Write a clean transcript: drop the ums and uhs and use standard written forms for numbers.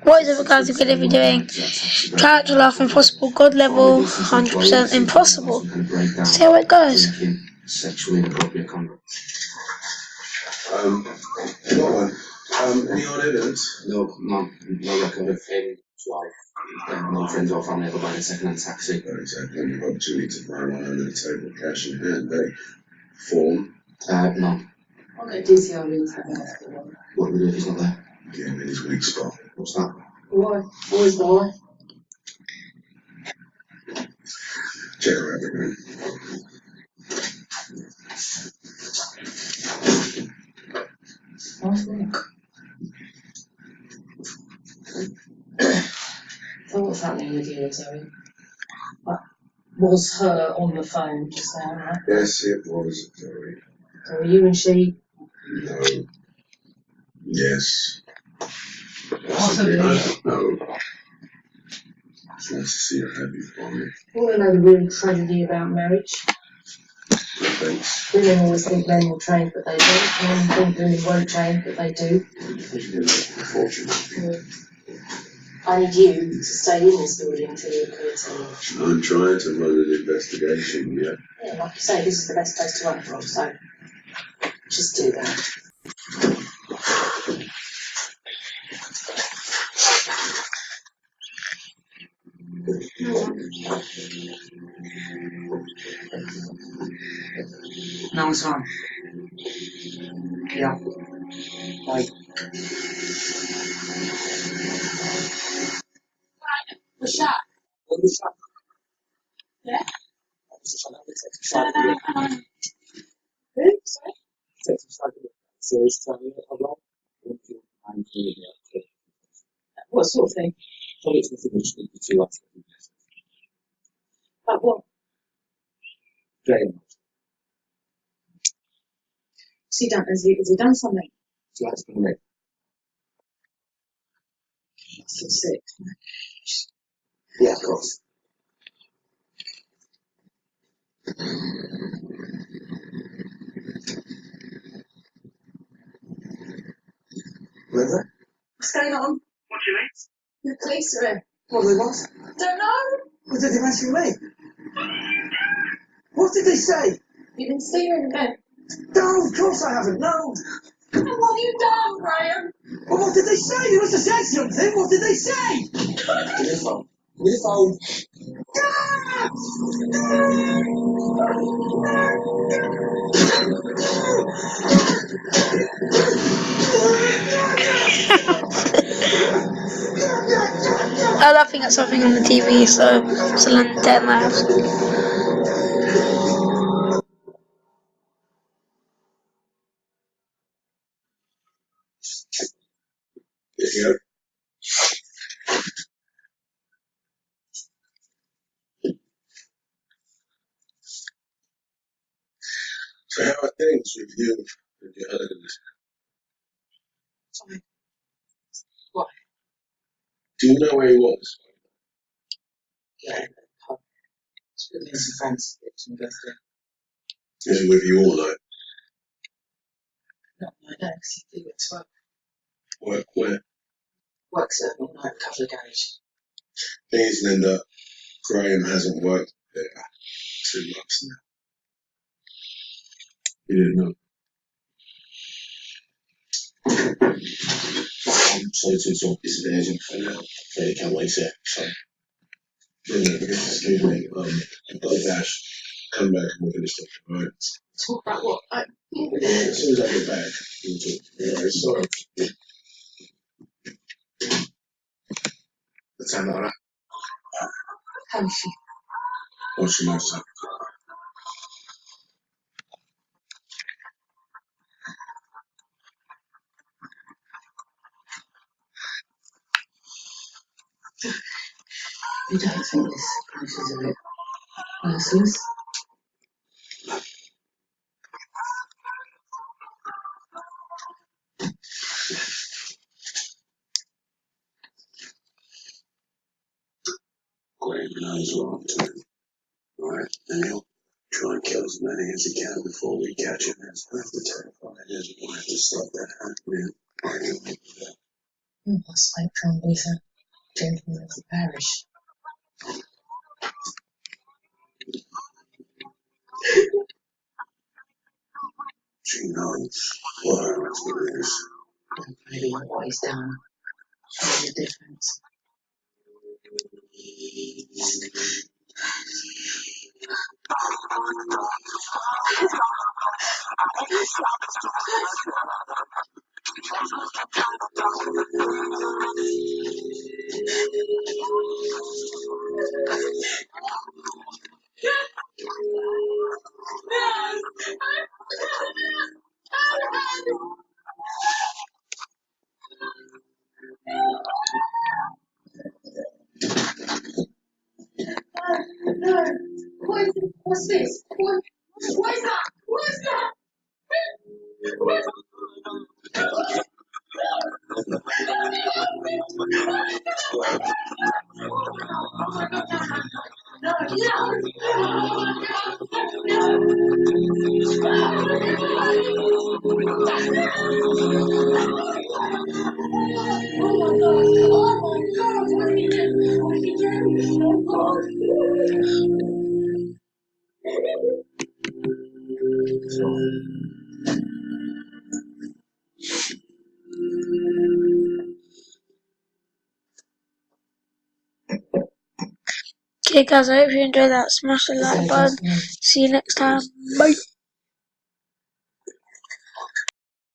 What is other kinds of good are we doing? Character laugh impossible, God level 100% impossible. See how it goes. Sexually inappropriate conduct. Got one. Any odd evidence? No record of him, his wife, no friends or family ever buying a second-hand taxi. Not exactly. You've got 2 litres of marijuana under the table, cash in hand, eh? Form? No. I'll get DCR rings that hospital. What do we do if he's not there? Get him in his weak spot. What's that? Why? Always why? Check her out, man. Nice work. So what's happening with you, Zoe? Was her on the phone just now, right? Yes, it was very. So were you and she? No. Yes. Possibly. No. It's nice to see her happy for me. You want to know the real tragedy about marriage? No thanks. Women always think men will change, but they don't. Men think women won't change, but they do. Unfortunately. I need you to stay in this building until you agree to. I'm trying to run an investigation, yeah. Yeah, like you say, this is the best place to run from, so just do that. No one's home. Yeah. Like. The shot. What was that? Yeah. What sort of thing? Like what? Very much. Has he done something? So that's been great. That's so sick. Yeah, of course. What is that? What's going on? What do you mean? The police are here. What do they want? Don't know. What did they want from me? What did they say? You've been stealing again. No, of course I haven't. No. What have you done, Graham? Well, what did they say? They must have said something. What did they say? Give me the phone. Give me the phone. I'm laughing at something on the TV, so it's a lantern house. Yeah. So how are things with you and your husband? Sorry. What? Do you know where he was? Yeah. It's with some friends. It's investing. Is he with you all night? No, I don't. Because he works work. Work where? Works at all night cover garage. Thing is, Linda, Graham hasn't worked there 2 months now. You didn't know. I'm sorry to interrupt, this is urgent. I know. Really can't wait here. So, Excuse me, I've got a dash. Come back and we'll finish it, alright? Talk about what? Yeah, as soon as I get back, we'll talk. Alright, sorry. the time that How is she? What's your matter? You don't think this place is a bit merciless? Graham knows what I'm doing. Alright, and he'll try and kill as many as he can before we catch him. That's the terrifying it is. We'll have to stop that happening. We must wait from Luther, gentleman of the parish. She knows what her husband is. Maybe what he's done made a difference. No. What's this? What is that? What is that? Oh my God! Oh my God! What did he do? What did he do? Oh God! Okay guys, I hope you enjoyed that. Smash the like button. See you next time. Bye.